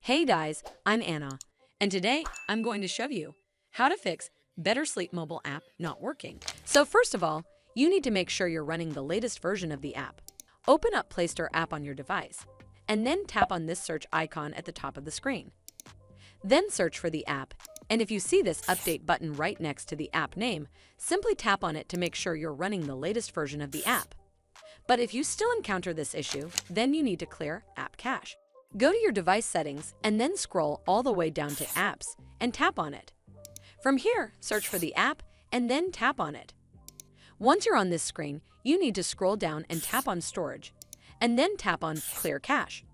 Hey guys, I'm Anna, and today I'm going to show you how to fix Better Sleep mobile app not working. So first of all, you need to make sure you're running the latest version of the app. Open up Play Store app on your device, and then tap on this search icon at the top of the screen. Then search for the app, and if you see this update button right next to the app name, simply tap on it to make sure you're running the latest version of the app. But if you still encounter this issue, then you need to clear app cache. Go to your device settings and then scroll all the way down to Apps and tap on it. From here, search for the app and then tap on it. Once you're on this screen, you need to scroll down and tap on Storage, and then tap on Clear Cache.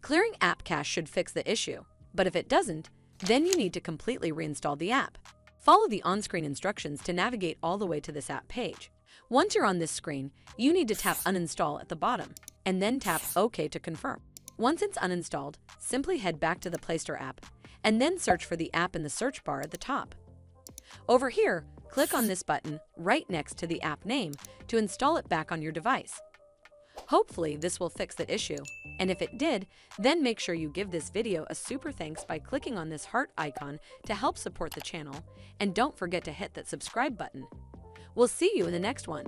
Clearing app cache should fix the issue, but if it doesn't, then you need to completely reinstall the app. Follow the on-screen instructions to navigate all the way to this app page. Once you're on this screen, you need to tap Uninstall at the bottom, and then tap OK to confirm. Once it's uninstalled, simply head back to the Play Store app, and then search for the app in the search bar at the top. Over here, click on this button right next to the app name to install it back on your device. Hopefully this will fix the issue, and if it did, then make sure you give this video a super thanks by clicking on this heart icon to help support the channel, and don't forget to hit that subscribe button. We'll see you in the next one.